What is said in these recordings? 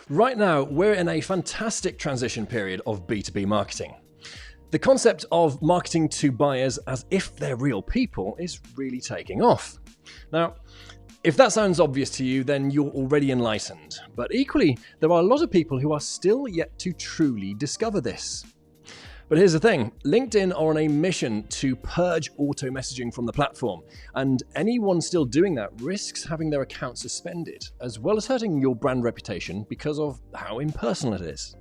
Right now, we're in a fantastic transition period of B2B marketing. The concept of marketing to buyers as if they're real people is really taking off. Now, if that sounds obvious to you, then you're already enlightened. But equally, there are a lot of people who are still yet to truly discover this. But here's the thing, LinkedIn are on a mission to purge auto messaging from the platform, and anyone still doing that risks having their account suspended, as well as hurting your brand reputation because of how impersonal it is.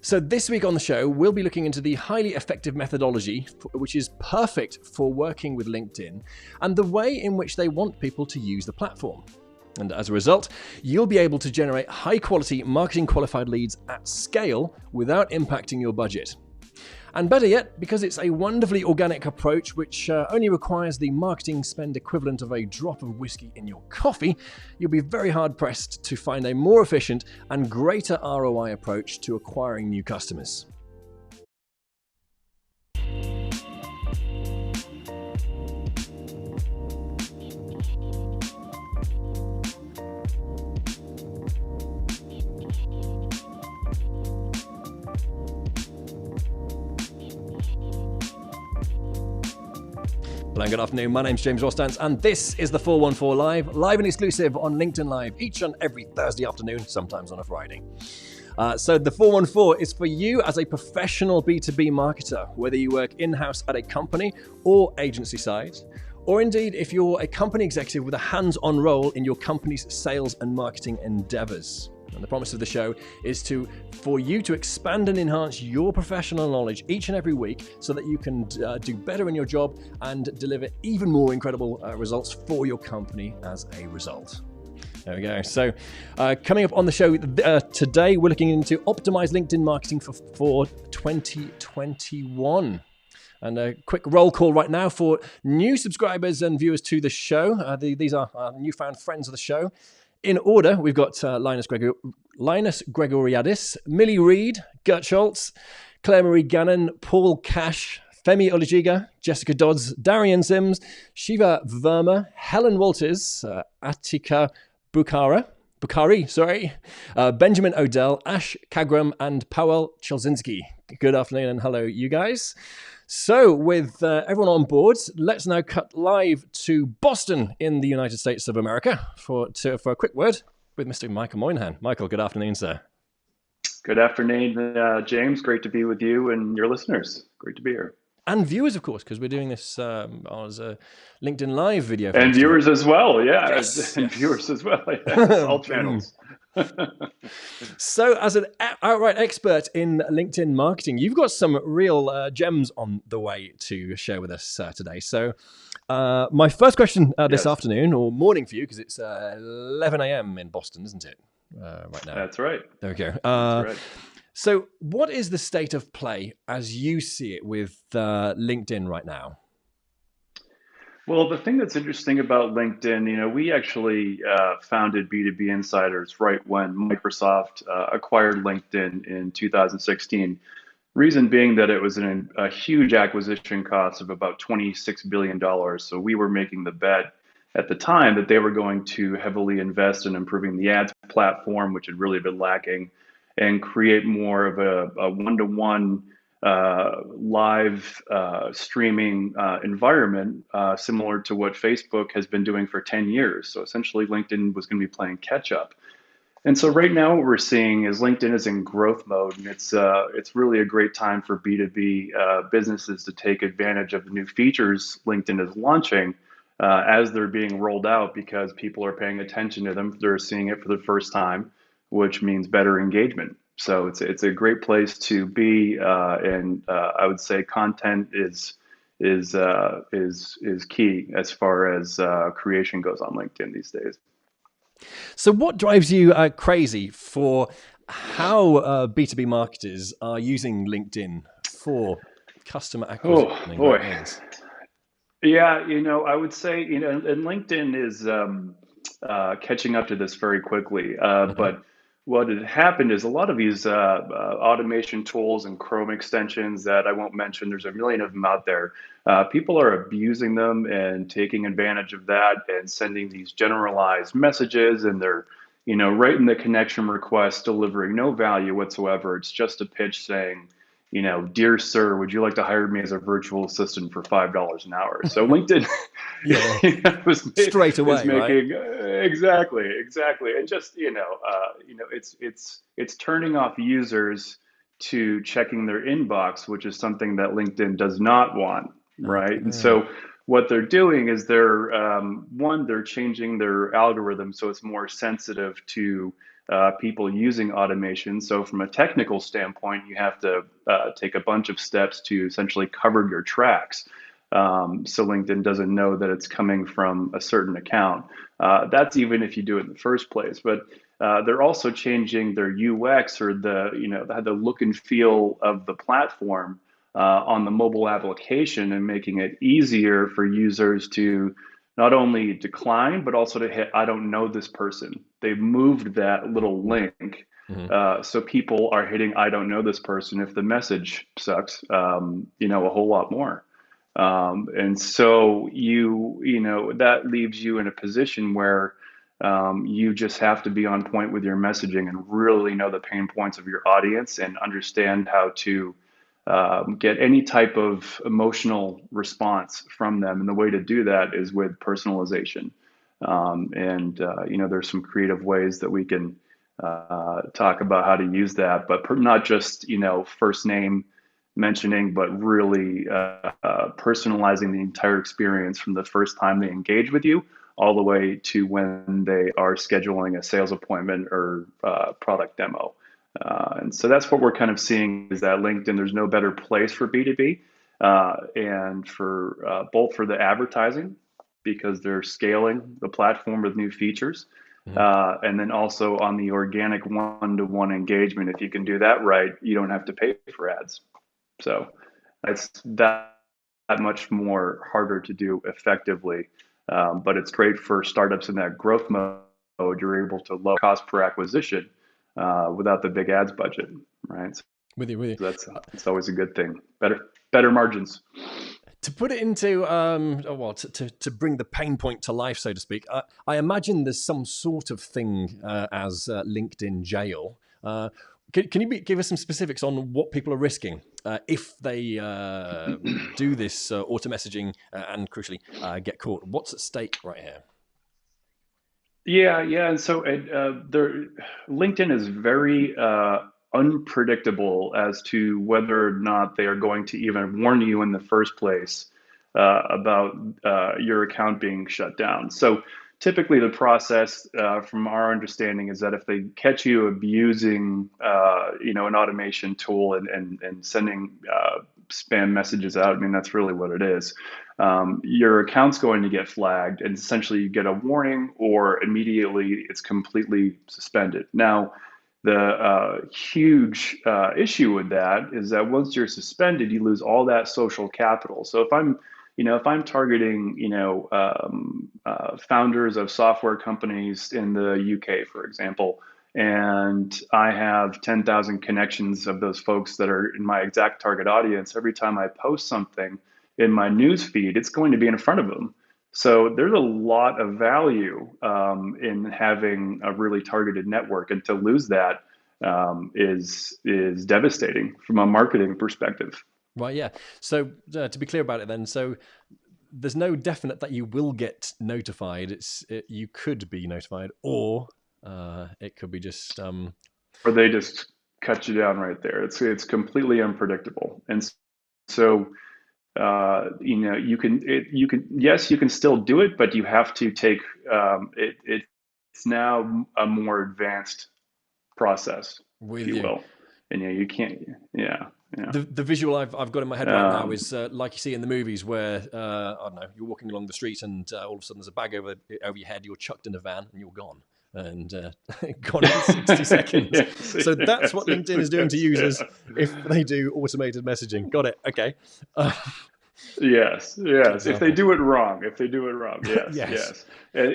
So this week on the show, we'll be looking into the highly effective methodology, which is perfect for working with LinkedIn, and the way in which they want people to use the platform. And as a result, you'll be able to generate high-quality marketing qualified leads at scale without impacting your budget. And better yet, because it's a wonderfully organic approach which only requires the marketing spend equivalent of a drop of whiskey in your coffee, you'll be very hard pressed to find a more efficient and greater ROI approach to acquiring new customers. Hello and good afternoon, my name's James Rostance and this is the 414 live and exclusive on LinkedIn Live each and every Thursday afternoon, sometimes on a Friday. So the 414 is for you as a professional B2B marketer, whether you work in-house at a company or agency side, or indeed if you're a company executive with a hands-on role in your company's sales and marketing endeavors. And the promise of the show is for you to expand and enhance your professional knowledge each and every week so that you can do better in your job and deliver even more incredible results for your company as a result. There we go. So coming up on the show today, we're looking into optimized LinkedIn marketing for 2021. And a quick roll call right now for new subscribers and viewers to the show. These are our newfound friends of the show. In order, we've got Linus Gregoriadis, Millie Reed, Gert Schultz, Claire Marie Gannon, Paul Cash, Femi Olajiga, Jessica Dodds, Darian Sims, Shiva Verma, Helen Walters, Attika Bukhari, Benjamin Odell, Ash Kagram, and Powell Chelzinski. Good afternoon and hello, you guys. So with everyone on board, let's now cut live to Boston in the United States of America for a quick word with Mr. Michael Moynihan. Michael, good afternoon, sir. Good afternoon, James. Great to be with you and your listeners. Great to be here. And viewers, of course, because we're doing this as a LinkedIn Live video. And viewers as well, yeah. Yes, and yes. Viewers as well, yes. All channels. So as an outright expert in LinkedIn marketing, you've got some real gems on the way to share with us today. So my first question this afternoon, or morning for you, because it's 11 a.m. in Boston, isn't it, right now? That's right. There we go. That's right. So what is the state of play as you see it with LinkedIn right now? Well, the thing that's interesting about LinkedIn, we actually founded B2B Insiders right when Microsoft acquired LinkedIn in 2016. Reason being that it was a huge acquisition cost of about $26 billion. So we were making the bet at the time that they were going to heavily invest in improving the ads platform, which had really been lacking, and create more of a one-to-one live streaming environment similar to what Facebook has been doing for 10 years. So essentially LinkedIn was going to be playing catch up. And so right now what we're seeing is LinkedIn is in growth mode, and it's really a great time for B2B businesses to take advantage of the new features LinkedIn is launching as they're being rolled out, because people are paying attention to them. They're seeing it for the first time, which means better engagement. So it's a great place to be, and I would say content is key as far as creation goes on LinkedIn these days. So what drives you crazy for how B2B marketers are using LinkedIn for customer acquisition? Oh boy. Yeah, I would say, and LinkedIn is catching up to this very quickly. But what had happened is a lot of these automation tools and Chrome extensions that I won't mention, there's a million of them out there. People are abusing them and taking advantage of that and sending these generalized messages, and they're right in the connection request, delivering no value whatsoever. It's just a pitch saying, dear sir, would you like to hire me as a virtual assistant for $5 an hour? So LinkedIn Yeah, straight is away, right? making exactly, and just it's turning off users to checking their inbox, which is something that LinkedIn does not want, right? And Okay. so what they're doing is they're changing their algorithm so it's more sensitive to people using automation. So from a technical standpoint, you have to take a bunch of steps to essentially cover your tracks. So LinkedIn doesn't know that it's coming from a certain account. That's even if you do it in the first place. But they're also changing their UX, or the look and feel of the platform on the mobile application, and making it easier for users to not only decline, but also to hit "I don't know this person." They've moved that little link. Mhm. So people are hitting "I don't know this person" if the message sucks, a whole lot more. And so that leaves you in a position where you just have to be on point with your messaging and really know the pain points of your audience and understand how to get any type of emotional response from them. And the way to do that is with personalization. And there's some creative ways that we can talk about how to use that, but not just, first name mentioning, but really personalizing the entire experience from the first time they engage with you all the way to when they are scheduling a sales appointment or product demo. And so that's what we're kind of seeing, is that LinkedIn, there's no better place for B2B, and for both for the advertising, because they're scaling the platform with new features. Mhm. And then also on the organic one-to-one engagement, if you can do that right, you don't have to pay for ads. So it's that much more harder to do effectively. But it's great for startups in that growth mode. You're able to lower cost per acquisition without the big ads budget, right? So With you, with you. that's always a good thing. Better margins. To put it into, to bring the pain point to life, so to speak, I imagine there's some sort of thing as LinkedIn jail. Can you give us some specifics on what people are risking if they do this auto messaging and crucially get caught? What's at stake right here? Yeah. And so LinkedIn is very unpredictable as to whether or not they are going to even warn you in the first place about your account being shut down. So typically, the process, from our understanding, is that if they catch you abusing, an automation tool and sending spam messages out, I mean, that's really what it is. Your account's going to get flagged, and essentially you get a warning, or immediately it's completely suspended. Now, the huge issue with that is that once you're suspended, you lose all that social capital. So if I'm targeting, founders of software companies in the UK, for example, and I have 10,000 connections of those folks that are in my exact target audience, every time I post something in my news feed, it's going to be in front of them. So there's a lot of value in having a really targeted network, and to lose that is devastating from a marketing perspective. Right, yeah. So to be clear about it then, so there's no definite that you will get notified. You could be notified, or it could be just Or they just cut you down right there. It's completely unpredictable, and so you can still do it, but you have to take it's now a more advanced process, if with you you. will, and you can't. Yeah. The visual I've got in my head right now Um, is like you see in the movies where I don't know, you're walking along the street and all of a sudden there's a bag over your head, you're chucked in a van and you're gone. And gone in 60 seconds. yes, So that's yes, what LinkedIn is doing to yeah. users if they do automated messaging. Got it. Okay. Uh, good Yes. If they example. do it wrong, yes, Yes. yes,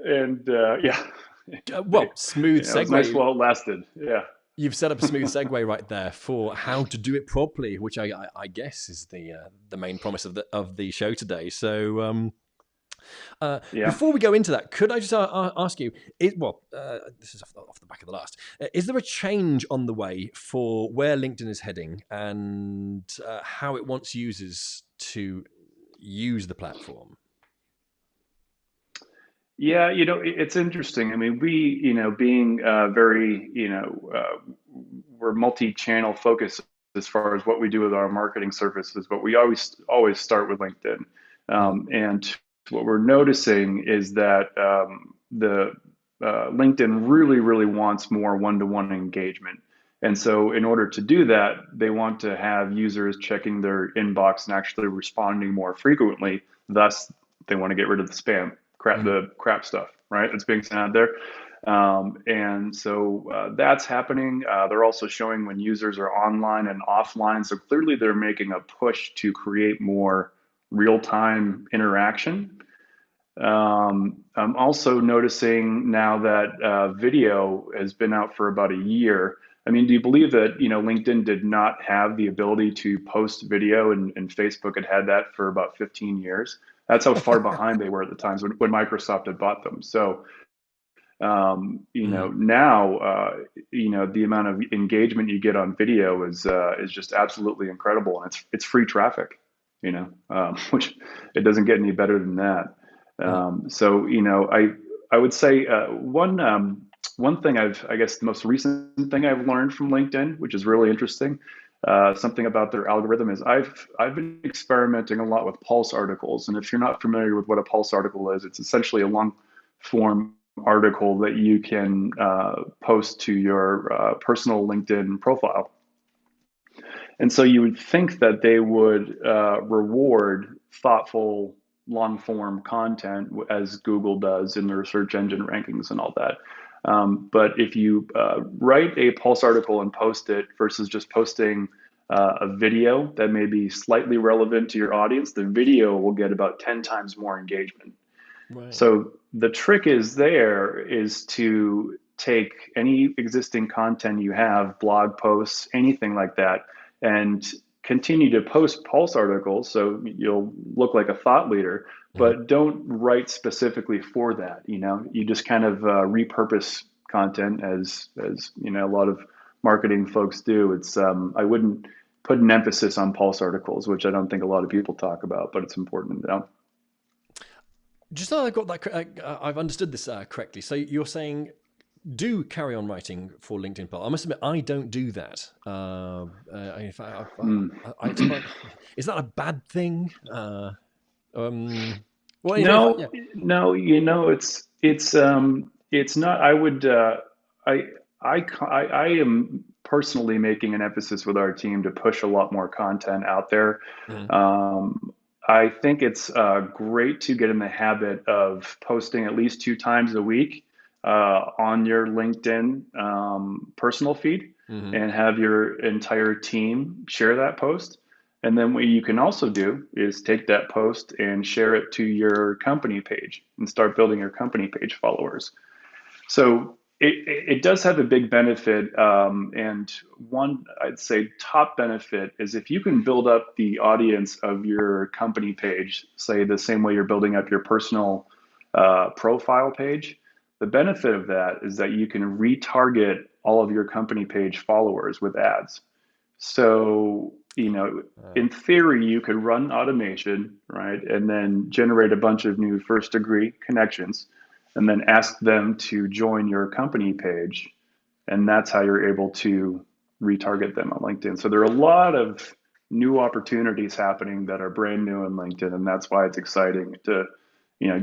and yeah, Well, smooth it was nice segue. while it lasted. Yeah. You've set up a smooth segue right there for how to do it properly, which I guess is the main promise of the show today. So Yeah. Before we go into that, could I just ask you? This is off the back of the last. Is there a change on the way for where LinkedIn is heading and how it wants users to use the platform? Yeah, it's interesting. I mean, we, being very, we're multi-channel focused as far as what we do with our marketing services, but we always start with LinkedIn. Mm. And what we're noticing is that the LinkedIn really, really wants more one-to-one engagement. And so, in order to do that, they want to have users checking their inbox and actually responding more frequently. Thus, they want to get rid of the spam Mm. the crap stuff, right? That's being sent out there. And so that's happening. They're also showing when users are online and offline. So clearly they're making a push to create more real-time interaction. I'm also noticing now that video has been out for about a year. I mean, do you believe that, LinkedIn did not have the ability to post video and Facebook had that for about 15 years? That's how far behind they were at the times when Microsoft had bought them. So, Mm. now, the amount of engagement you get on video is just absolutely incredible, and it's free traffic, which it doesn't get any better than that. Mm. So, I would say one thing I guess the most recent thing I've learned from LinkedIn, which is really interesting, something about their algorithm is I've been experimenting a lot with pulse articles, and if you're not familiar with what a pulse article is, it's essentially a long form article that you can post to your personal LinkedIn profile. And so you would think that they would reward thoughtful long form content as Google does in their search engine rankings and all that. But if you write a Pulse article and post it versus just posting a video that may be slightly relevant to your audience, the video will get about 10 times more engagement. Right. So the trick is to take any existing content you have, blog posts, anything like that, and continue to post pulse articles so you'll look like a thought leader, Mm. but don't write specifically for that. You just kind of repurpose content as a lot of marketing folks do. It's I wouldn't put an emphasis on pulse articles, which I don't think a lot of people talk about, but it's important to know. Just so I got that, I've understood this correctly. So you're saying do carry on writing for LinkedIn. I must admit, I don't do that. If Hmm. is that a bad thing? Well, yeah. No, no, it's not. I, I am personally making an emphasis with our team to push a lot more content out there. Mm. Um, I think it's great to get in the habit of posting at least 2 times a week on your LinkedIn personal feed Mm-hmm. and have your entire team share that post. And then what you can also do is take that post and share it to your company page and start building your company page followers. So it does have a big benefit. And one, I'd say, top benefit is if you can build up the audience of your company page, say the same way you're building up your personal profile page, the benefit of that is that you can retarget all of your company page followers with ads. So, in theory, you could run automation, right? And then generate a bunch of new first degree connections and then ask them to join your company page. And that's how you're able to retarget them on LinkedIn. So there are a lot of new opportunities happening that are brand new in LinkedIn. And that's why it's exciting to,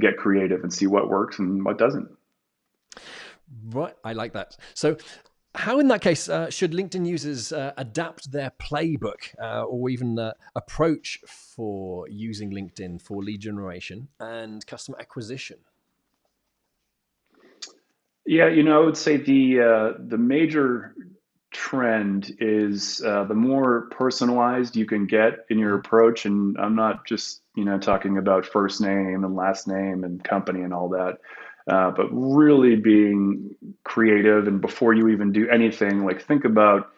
get creative and see what works and what doesn't. Right, I like that. So, how in that case should LinkedIn users adapt their playbook or even approach for using LinkedIn for lead generation and customer acquisition? Yeah, I would say the major trend is the more personalized you can get in your Mm. approach, and I'm not just talking about first name and last name and company and all that, but really being creative. And before you even do anything, like think about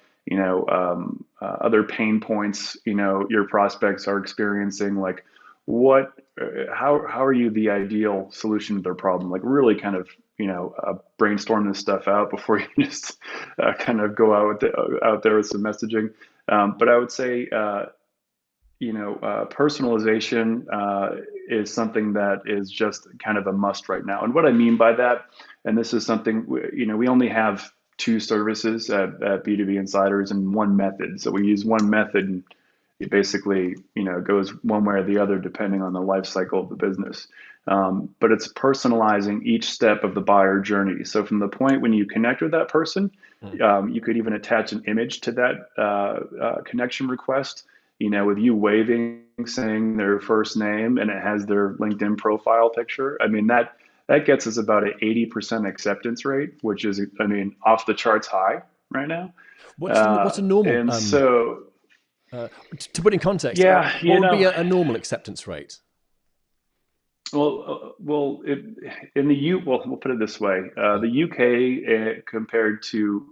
other pain points your prospects are experiencing, like what, how are you the ideal solution to their problem? Like really kind of, brainstorm this stuff out before you just kind of go out there with some messaging. But I would say, personalization is something that is just kind of a must right now. And what I mean by that, and this is something, we only have two services at B2B Insiders and one method. So we use one method and it basically, goes one way or the other depending on the life cycle of the business. But it's personalizing each step of the buyer journey. So from the point when you connect with that person, you could even attach an image to that connection request, with you waving, saying their first name, and it has their LinkedIn profile picture. I mean, that gets us about an 80% acceptance rate, which is, I mean, off the charts high right now. What's a normal And so, to put in context, yeah, what would be a normal acceptance rate? In the well, we'll put it this way: the UK compared to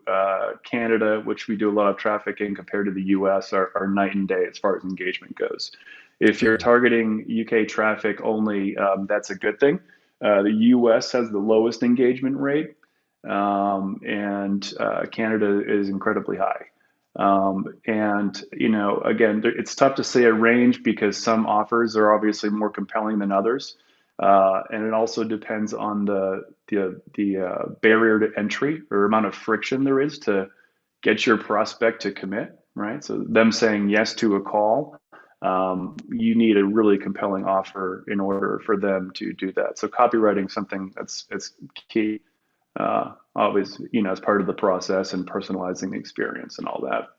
Canada, which we do a lot of traffic in, compared to the US, are night and day as far as engagement goes. If you're targeting UK traffic only, that's a good thing. The US has the lowest engagement rate, and Canada is incredibly high. And again, it's tough to say a range because some offers are obviously more compelling than others, and it also depends on the barrier to entry or amount of friction there is to get your prospect to commit. Right, so them saying yes to a call, you need a really compelling offer in order for them to do that. So copywriting something that's key, always, as part of the process and personalizing the experience and all that.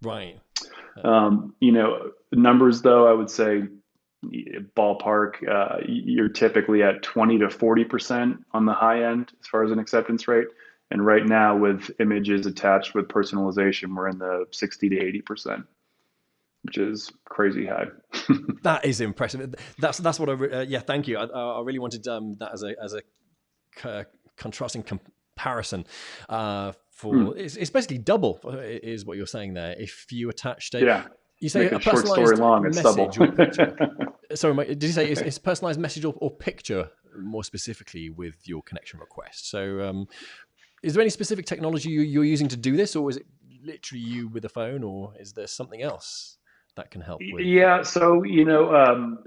Right. Numbers though, I would say ballpark, you're typically at 20 to 40% on the high end as far as an acceptance rate. And right now with images attached with personalization, we're in the 60 to 80%, which is crazy high. That is impressive. That's what yeah, thank you. I really wanted that as a contrasting comparison for it's basically double is what you're saying there. If you attached you say make a short story personalized long, it's message double. or picture. Sorry, did you say it's personalized message or picture more specifically with your connection request? So is there any specific technology you're using to do this, or is it literally you with a phone, or is there something else that can help with? Yeah, so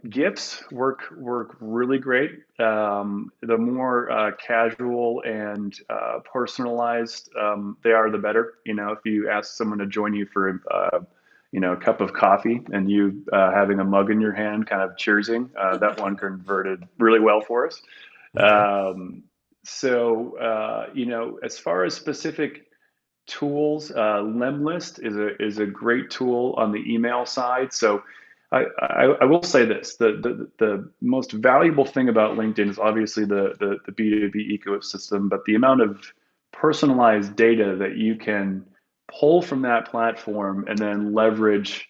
GIFs work really great. The more casual and personalized they are, the better. If you ask someone to join you for a cup of coffee and you having a mug in your hand, kind of cheersing, that one converted really well for us. Okay. As far as specific tools, Lemlist is a great tool on the email side. So I will say this: the most valuable thing about LinkedIn is obviously the B2B ecosystem, but the amount of personalized data that you can pull from that platform and then leverage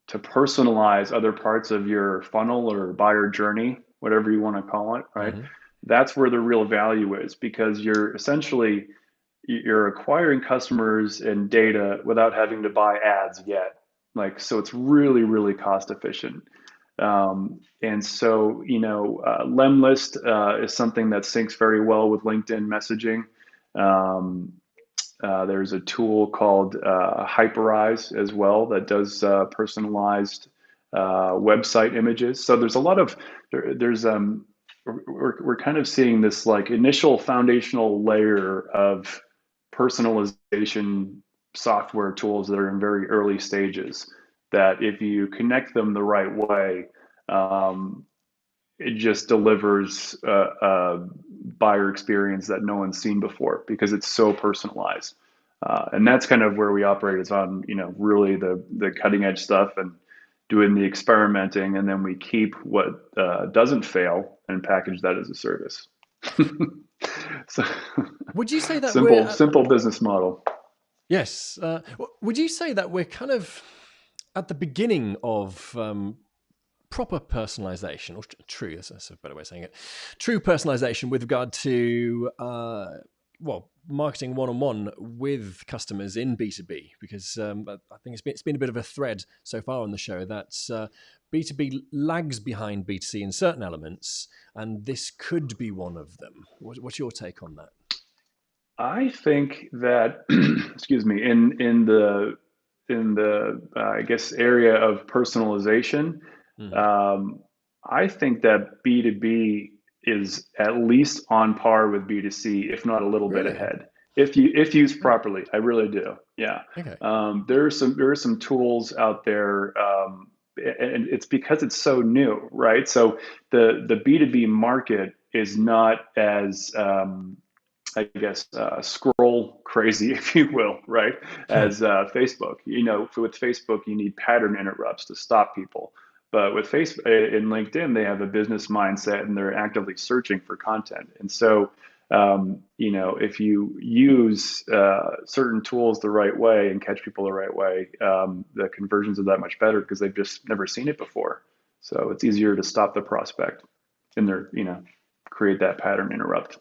to personalize other parts of your funnel or buyer journey, whatever you want to call it, right? Mm-hmm. That's where the real value is, because you're acquiring customers and data without having to buy ads yet. So it's really, really cost efficient. And so, Lemlist is something that syncs very well with LinkedIn messaging. There's a tool called Hyperize as well that does personalized website images. So there's a lot of there's we're kind of seeing this like initial foundational layer of personalization software tools that are in very early stages. That if you connect them the right way, it just delivers a buyer experience that no one's seen before because it's so personalized. And that's kind of where we operate, is on really the cutting edge stuff and doing the experimenting, and then we keep what doesn't fail and package that as a service. So Would you say that simple business model. Yes. Would you say that we're kind of at the beginning of proper personalization, or true, that's a better way of saying it, true personalization with regard to well, marketing one-on-one with customers in B2B, because I think it's been a bit of a thread so far on the show that B2B lags behind B2C in certain elements, and this could be one of them. What's your take on that? I think that, excuse me, in the I guess area of personalization, Mm. um, I think that B2B is at least on par with B2C, if not a little bit Really? ahead. If used properly, I really do. Yeah, Okay. there are some tools out there, and it's because it's so new, right? So the B2B market is not as I guess, scroll crazy, if you will, right? As Facebook. With Facebook, you need pattern interrupts to stop people. But with Facebook in LinkedIn, they have a business mindset and they're actively searching for content. And so, if you use certain tools the right way and catch people the right way, the conversions are that much better because they've just never seen it before. So it's easier to stop the prospect and create that pattern interrupt.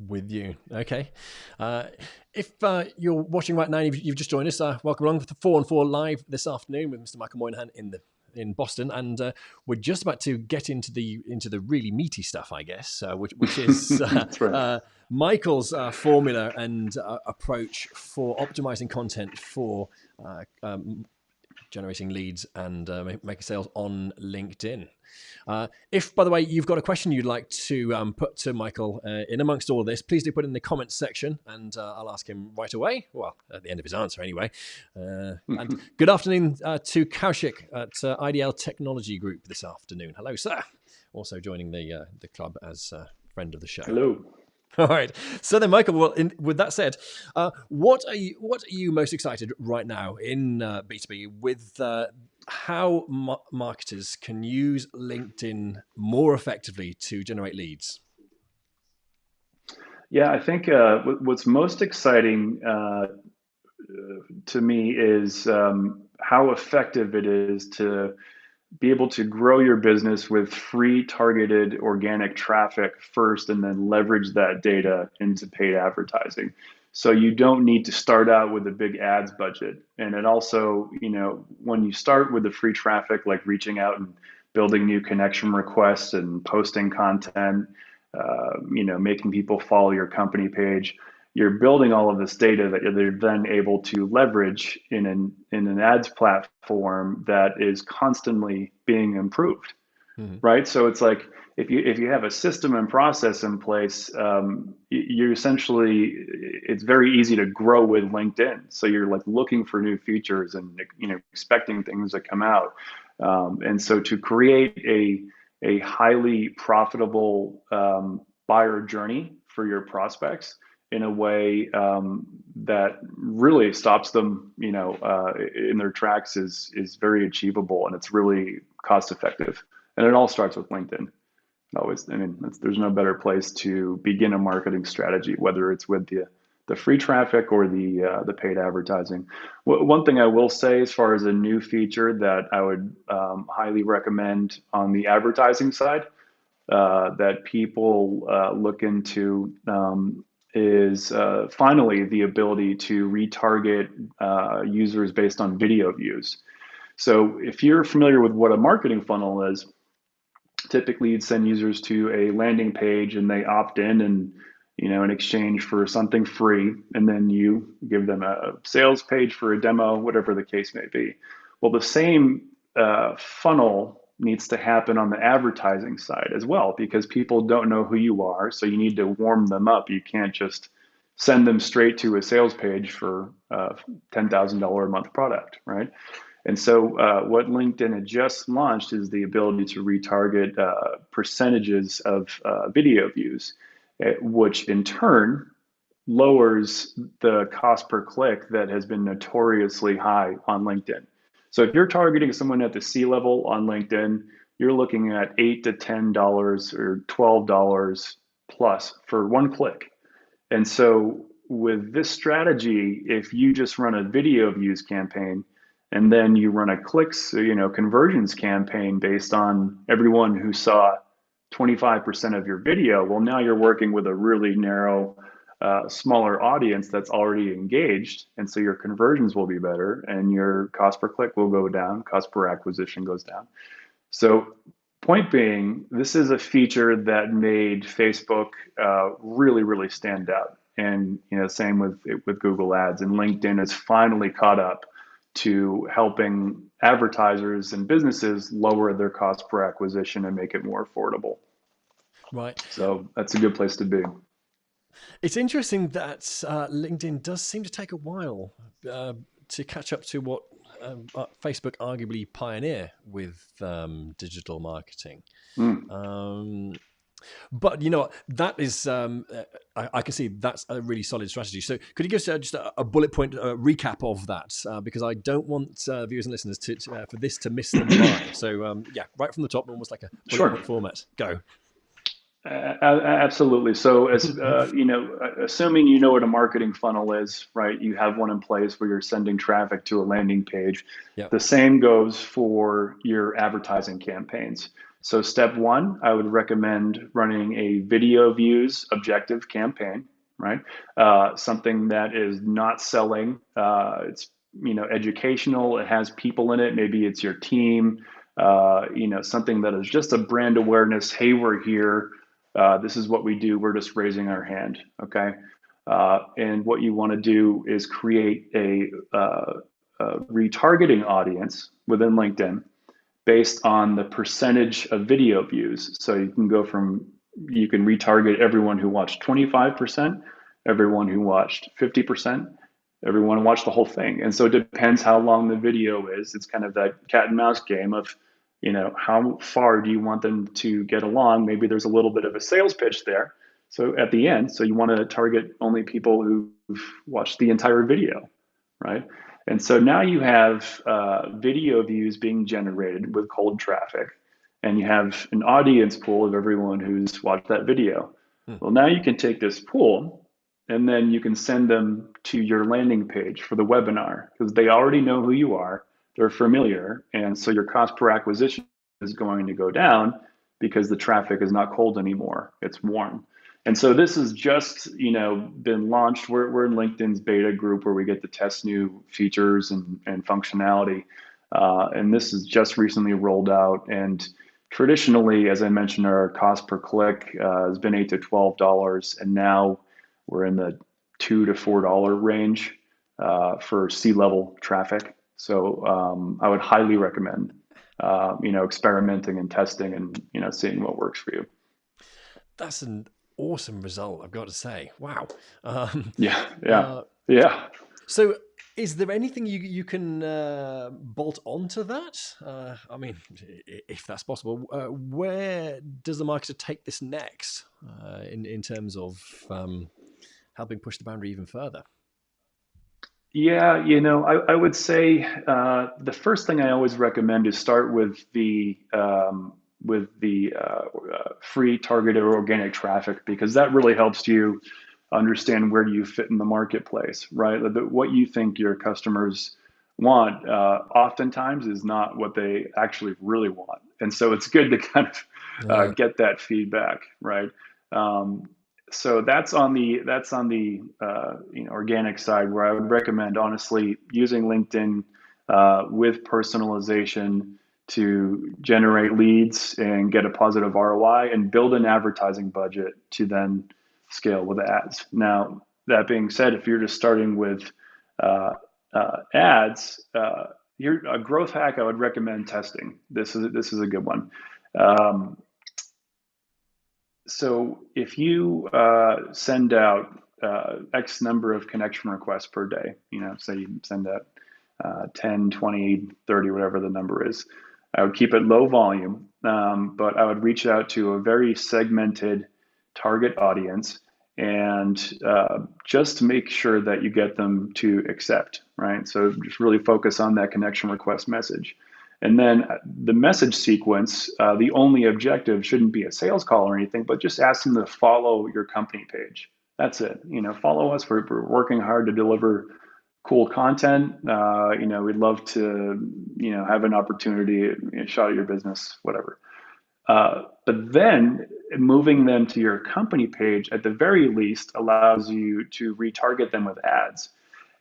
With you. Okay. If you're watching right now, you've just joined us. Welcome along to the 4 on 4 live this afternoon with Mr. Michael Moynihan in Boston, and we're just about to get into the really meaty stuff, I guess, which is That's right. Michael's formula and approach for optimizing content for generating leads and making sales on LinkedIn. If, by the way, you've got a question you'd like to put to Michael in amongst all of this, please do put it in the comments section and I'll ask him right away. Well, at the end of his answer anyway. And good afternoon to Kaushik at IDL Technology Group this afternoon. Hello, sir. Also joining the club as a friend of the show. Hello. All right. So then, Michael. Well, with that said, what are you most excited right now in B2B with how marketers can use LinkedIn more effectively to generate leads? Yeah, I think what's most exciting to me is how effective it is to be able to grow your business with free targeted organic traffic first and then leverage that data into paid advertising. So you don't need to start out with a big ads budget. And it also, when you start with the free traffic, like reaching out and building new connection requests and posting content, making people follow your company page, you're building all of this data that they're then able to leverage in an ads platform that is constantly being improved, Mm-hmm. right? So it's like if you have a system and process in place, you're essentially it's very easy to grow with LinkedIn. So you're like looking for new features and expecting things to come out, and so to create a highly profitable buyer journey for your prospects in a way that really stops them, in their tracks is very achievable and it's really cost effective. And it all starts with LinkedIn. Always, I mean, there's no better place to begin a marketing strategy, whether it's with the free traffic or the paid advertising. One thing I will say, as far as a new feature that I would highly recommend on the advertising side, that people look into is finally the ability to retarget users based on video views. So if you're familiar with what a marketing funnel is, typically you'd send users to a landing page and they opt in and in exchange for something free, and then you give them a sales page for a demo, whatever the case may be. Well, the same funnel needs to happen on the advertising side as well, because people don't know who you are, so you need to warm them up. You can't just send them straight to a sales page for a $10,000 a month product, right? And so what LinkedIn had just launched is the ability to retarget percentages of video views, which in turn lowers the cost per click that has been notoriously high on LinkedIn. So if you're targeting someone at the C level on LinkedIn, you're looking at $8 to $10 or $12 plus for one click. And so with this strategy, if you just run a video views campaign and then you run a clicks, conversions campaign based on everyone who saw 25% of your video, well, now you're working with a really narrow smaller audience that's already engaged, and so your conversions will be better, and your cost per click will go down, cost per acquisition goes down. So, point being, this is a feature that made Facebook really, really stand out. And same with Google Ads, and LinkedIn has finally caught up to helping advertisers and businesses lower their cost per acquisition and make it more affordable. Right. So that's a good place to be. It's interesting that LinkedIn does seem to take a while to catch up to what Facebook arguably pioneer with digital marketing. Mm. But that is, I can see that's a really solid strategy. So could you give us just a bullet point recap of that? Because I don't want viewers and listeners for this to miss them by. So yeah, right from the top, almost like a bullet Sure. point format. Go. Absolutely. So, as assuming you know what a marketing funnel is, right? You have one in place where you're sending traffic to a landing page. Yeah. The same goes for your advertising campaigns. So, step one, I would recommend running a video views objective campaign, right? Something that is not selling. It's educational. It has people in it. Maybe it's your team. Something that is just a brand awareness. Hey, we're here. This is what we do. We're just raising our hand, okay? And what you want to do is create a retargeting audience within LinkedIn based on the percentage of video views. So you can retarget everyone who watched 25%, everyone who watched 50%, everyone who watched the whole thing. And so it depends how long the video is. It's kind of that cat and mouse game of, how far do you want them to get along? Maybe there's a little bit of a sales pitch there. So at the end, so you want to target only people who've watched the entire video, right? And so now you have video views being generated with cold traffic, and you have an audience pool of everyone who's watched that video. Hmm. Well, now you can take this pool and then you can send them to your landing page for the webinar because they already know who you are. They're familiar. And so your cost per acquisition is going to go down because the traffic is not cold anymore. It's warm. And so this has just, been launched. We're in LinkedIn's beta group where we get to test new features and functionality. And this is just recently rolled out. And traditionally, as I mentioned, our cost per click has been $8 to $12, and now we're in the $2 to $4 range for C-level traffic. So I would highly recommend, experimenting and testing and seeing what works for you. That's an awesome result, I've got to say. Wow. Yeah, yeah, yeah. So, is there anything you can bolt onto that? I mean, if that's possible, where does the marketer take this next in terms of helping push the boundary even further? Yeah, I would say the first thing I always recommend is start with the free targeted organic traffic because that really helps you understand where you fit in the marketplace, right? What you think your customers want oftentimes is not what they actually really want, and so it's good to kind of Yeah. get that feedback, right? Um, so that's on the organic side where I would recommend honestly using LinkedIn with personalization to generate leads and get a positive ROI and build an advertising budget to then scale with ads. Now, that being said, if you're just starting with uh, ads, you're a growth hack I would recommend testing. This is a good one. Um, so if you send out X number of connection requests per day, say you send out 10, 20, 30, whatever the number is, I would keep it low volume, but I would reach out to a very segmented target audience and just to make sure that you get them to accept, right? So just really focus on that connection request message. And then the message sequence, the only objective shouldn't be a sales call or anything, but just ask them to follow your company page. That's it. Follow us. We're working hard to deliver cool content. We'd love to, have an opportunity, shot at your business, whatever. But then moving them to your company page at the very least allows you to retarget them with ads.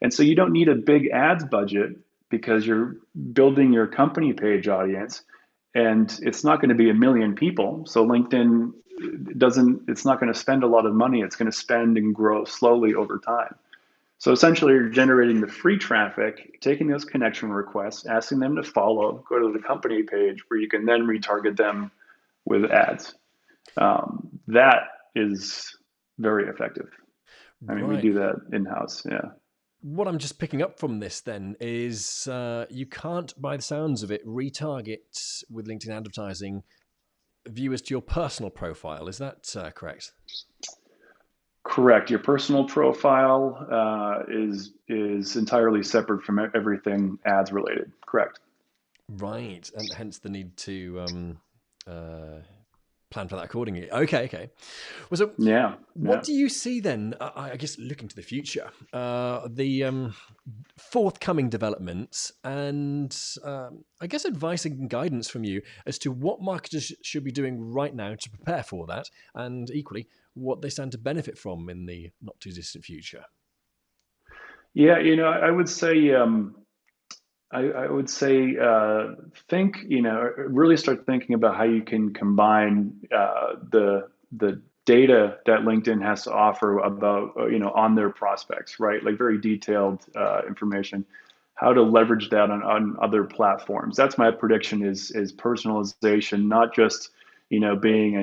And so you don't need a big ads budget because you're building your company page audience, and it's not going to be a million people. So LinkedIn it's not going to spend a lot of money. It's going to spend and grow slowly over time. So essentially, you're generating the free traffic, taking those connection requests, asking them to follow, go to the company page where you can then retarget them with ads. That is very effective. I mean, we Right. do that in-house. Yeah. What I'm just picking up from this then is you can't, by the sounds of it, retarget with LinkedIn advertising viewers to your personal profile. Is that correct? Correct. Your personal profile is entirely separate from everything ads related. Correct. Right, and hence the need to plan for that accordingly. Okay, okay. Well, so Yeah. what Yeah. do you see then? I guess looking to the future, the forthcoming developments, and I guess advice and guidance from you as to what marketers should be doing right now to prepare for that, and equally what they stand to benefit from in the not too distant future. Yeah. I would say I would say think, really start thinking about how you can combine the data that LinkedIn has to offer about, on their prospects, right? Like very detailed information, how to leverage that on other platforms. That's my prediction is personalization, not just, being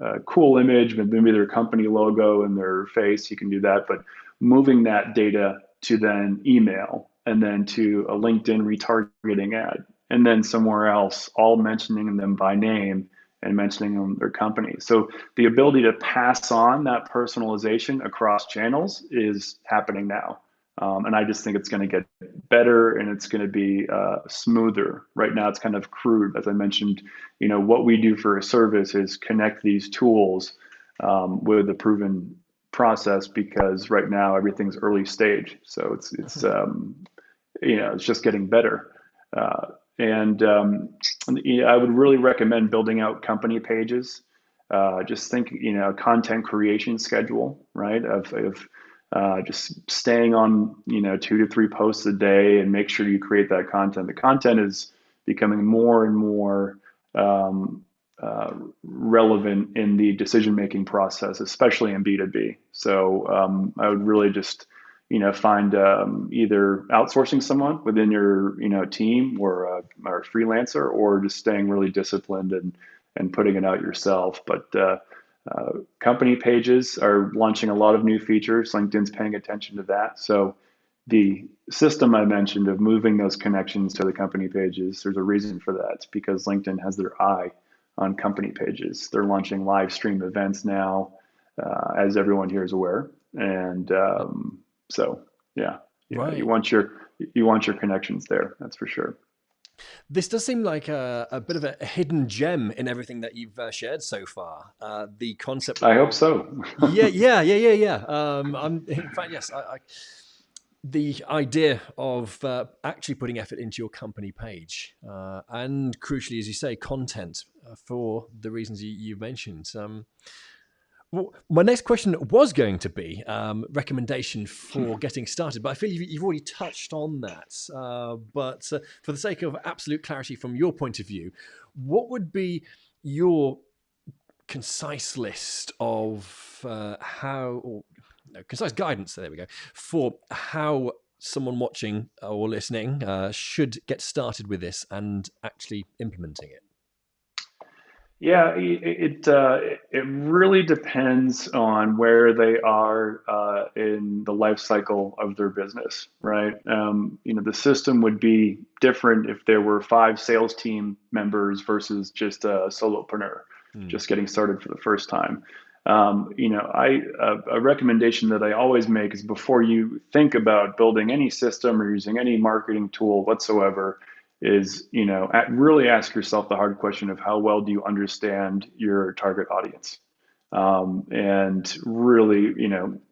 a cool image, but maybe their company logo and their face, you can do that, but moving that data to then email and then to a LinkedIn retargeting ad and then somewhere else, all mentioning them by name and mentioning them their company. So the ability to pass on that personalization across channels is happening now. And I just think it's going to get better and it's going to be smoother. Right now, it's kind of crude. As I mentioned, what we do for a service is connect these tools with a proven process because right now everything's early stage. So it's just getting better. And I would really recommend building out company pages. Just think, content creation schedule, right? Of just staying on, 2 to 3 posts a day and make sure you create that content. The content is becoming more and more relevant in the decision-making process, especially in B2B. So I would really just, find either outsourcing someone within your, team or a freelancer, or just staying really disciplined and putting it out yourself. But company pages are launching a lot of new features. LinkedIn's paying attention to that. So the system I mentioned of moving those connections to the company pages, there's a reason for that. It's because LinkedIn has their eye on company pages. They're launching live stream events now, as everyone here is aware. And so, yeah, Right. you want your connections there. That's for sure. This does seem like a bit of a hidden gem in everything that you've shared so far. The concept I hope of so. yeah. In fact, yes. The idea of actually putting effort into your company page, and crucially, as you say, content for the reasons you mentioned. Well, my next question was going to be recommendation for getting started, but I feel you've already touched on that. But for the sake of absolute clarity from your point of view, what would be your concise list of how, or no, concise guidance, there we go, for how someone watching or listening should get started with this and actually implementing it? Yeah, it really depends on where they are in the life cycle of their business, right? The system would be different if there were 5 sales team members versus just a solopreneur Hmm. just getting started for the first time. A recommendation that I always make is before you think about building any system or using any marketing tool whatsoever, is really ask yourself the hard question of how well do you understand your target audience, and really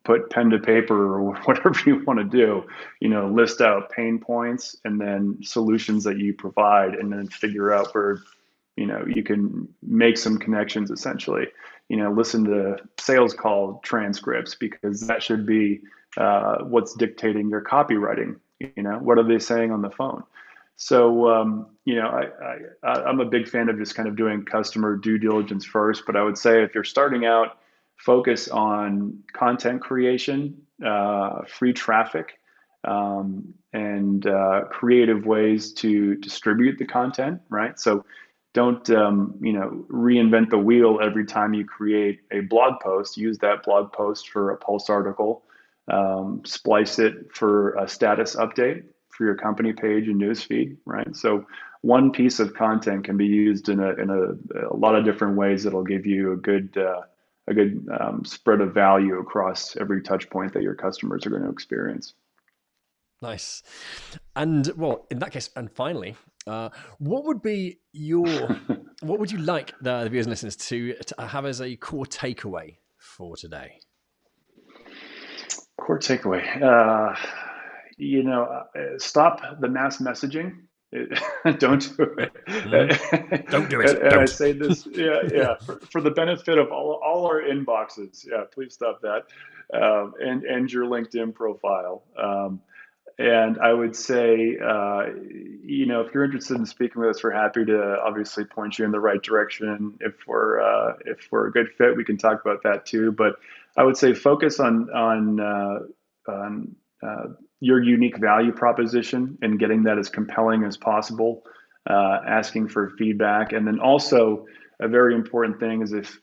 put pen to paper or whatever you want to do, list out pain points and then solutions that you provide, and then figure out where you can make some connections essentially. listen to sales call transcripts, because that should be what's dictating your copywriting. What are they saying on the phone? So, I'm a big fan of just kind of doing customer due diligence first. But I would say if you're starting out, focus on content creation, free traffic, and creative ways to distribute the content, right? So don't reinvent the wheel every time you create a blog post. Use that blog post for a pulse article, splice it for a status update for your company page and newsfeed, right? So one piece of content can be used in a lot of different ways that'll give you a good spread of value across every touch point that your customers are going to experience. Nice. And well, in that case, and finally, what would be what would you like the viewers and listeners to have as a core takeaway for today? Core takeaway, stop the mass messaging. Don't do it. Don't do it. And Don't. I say this, for the benefit of all our inboxes. Yeah, please stop that, and your LinkedIn profile. And I would say, if you're interested in speaking with us, we're happy to obviously point you in the right direction. If we're a good fit, we can talk about that too. But I would say focus on your unique value proposition and getting that as compelling as possible. Asking for feedback, and then also a very important thing is if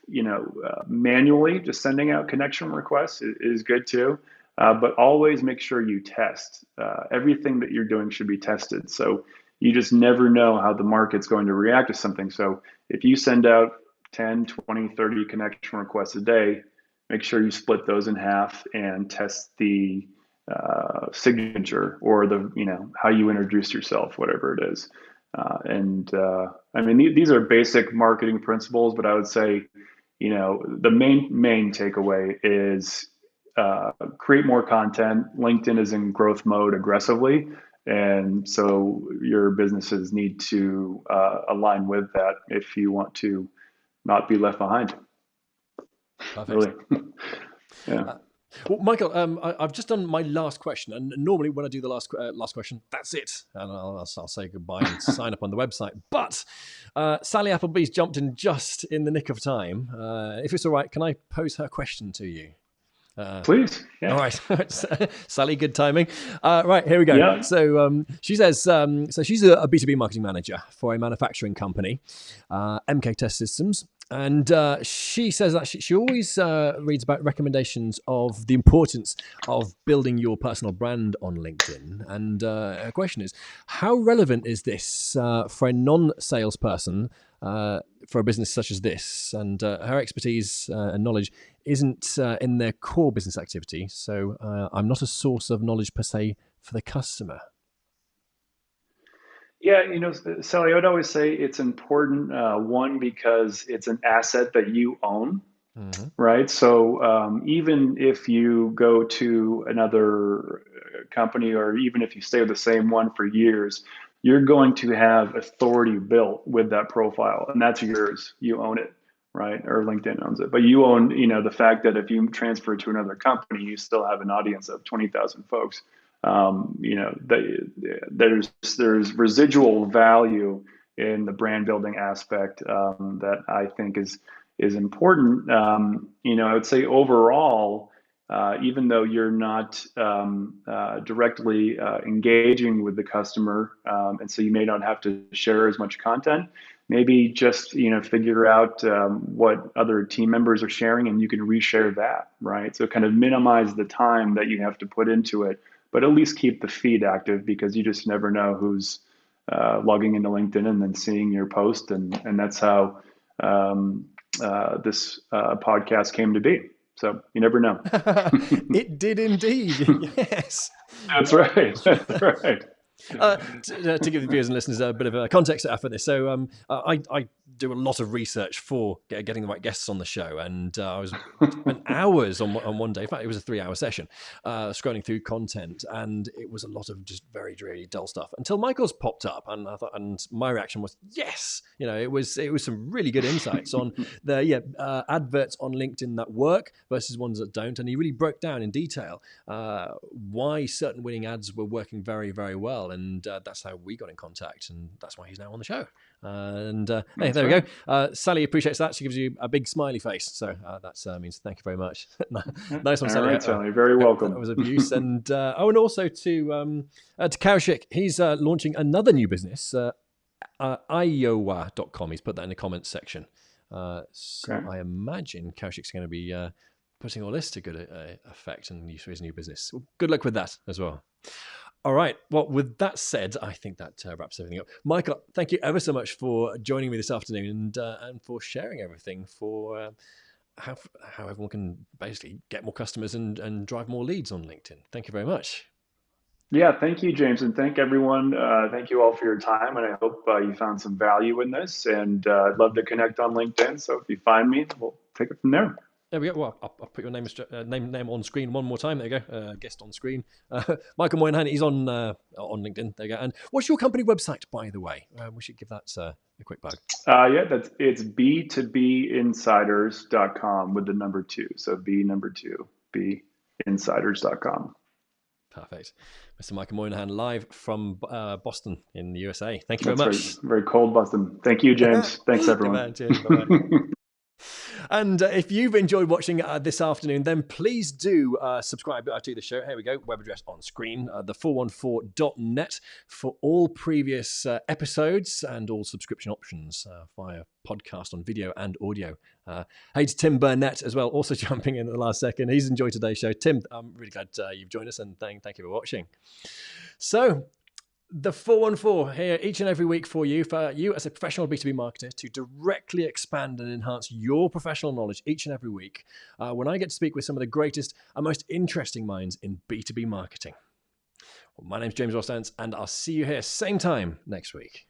manually just sending out connection requests is good too. But always make sure you test. Everything that you're doing should be tested. So you just never know how the market's going to react to something. So if you send out 10, 20, 30 connection requests a day, make sure you split those in half and test the signature or how you introduce yourself, whatever it is. These are basic marketing principles, but I would say, the main takeaway is create more content. LinkedIn is in growth mode aggressively, and so your businesses need to align with that if you want to not be left behind. Perfect. Really. Yeah. Well, Michael, I've just done my last question, and normally when I do the last question, that's it, and I'll say goodbye and sign up on the website. But Sally Appleby's jumped in just in the nick of time. If it's all right, can I pose her question to you? Please. Yeah. All right. Sally, good timing. Right, here we go. Yeah. So she says, so she's a B2B marketing manager for a manufacturing company, MK Test Systems. And she says that she always reads about recommendations of the importance of building your personal brand on LinkedIn. And her question is, how relevant is this for a non-salesperson for a business such as this? And her expertise and knowledge isn't in their core business activity. So I'm not a source of knowledge per se for the customer. Yeah, Sally, I would always say it's important, one, because it's an asset that you own, right? So even if you go to another company, or even if you stay with the same one for years, you're going to have authority built with that profile, and that's yours. You own it, right? Or LinkedIn owns it. But you own, the fact that if you transfer to another company, you still have an audience of 20,000 folks. There's residual value in the brand building aspect that I think is important. I would say overall, even though you're not directly engaging with the customer, and so you may not have to share as much content, maybe just figure out what other team members are sharing, and you can reshare that, right? So kind of minimize the time that you have to put into it, but at least keep the feed active, because you just never know who's logging into LinkedIn and then seeing your post, and that's how this podcast came to be. So you never know. It did indeed. Yes. That's right. That's right. To give the viewers and listeners a bit of a context for this, so I do a lot of research for getting the right guests on the show, and I spent hours on one day. In fact, it was a 3-hour session, scrolling through content, and it was a lot of just very really dull stuff until Michael's popped up, and I thought, and my reaction was yes, it was some really good insights on the adverts on LinkedIn that work versus ones that don't, and he really broke down in detail why certain winning ads were working very very well, and that's how we got in contact, and that's why he's now on the show. Hey, there we go. Sally appreciates that. She gives you a big smiley face, so that means thank you very much. Nice one, Sally. All right, Sally, very welcome. That was of use. And and also to Kaushik, he's launching another new business, iowa.com. He's put that in the comments section. So I imagine Kaushik's going to be putting all this to good effect and use for his new business. Well, good luck with that as well. All right. Well, with that said, I think that wraps everything up. Michael, thank you ever so much for joining me this afternoon and for sharing everything for how everyone can basically get more customers and drive more leads on LinkedIn. Thank you very much. Yeah, thank you, James, and thank everyone. Thank you all for your time, and I hope you found some value in this. And I'd love to connect on LinkedIn. So if you find me, we'll take it from there. There we go. Well, I'll put your name on screen one more time. There you go. Guest on screen. Michael Moynihan, he's on LinkedIn. There you go. And what's your company website, by the way? We should give that a quick plug. It's B2Binsiders.com with the number 2. So binsiders.com. Perfect. Mr. Michael Moynihan, live from Boston in the USA. Thank you very much. Very cold Boston. Thank you, James. Thanks, everyone. Cheers. Bye-bye. And if you've enjoyed watching this afternoon, then please do subscribe to the show. Here we go. Web address on screen, the414.net for all previous episodes and all subscription options via podcast on video and audio. Hey to Tim Burnett as well, also jumping in at the last second. He's enjoyed today's show. Tim, I'm really glad you've joined us, and thank you for watching. So, the 414 here each and every week for you as a professional B2B marketer to directly expand and enhance your professional knowledge each and every week when I get to speak with some of the greatest and most interesting minds in B2B marketing. Well, my name's James Rostance, and I'll see you here same time next week.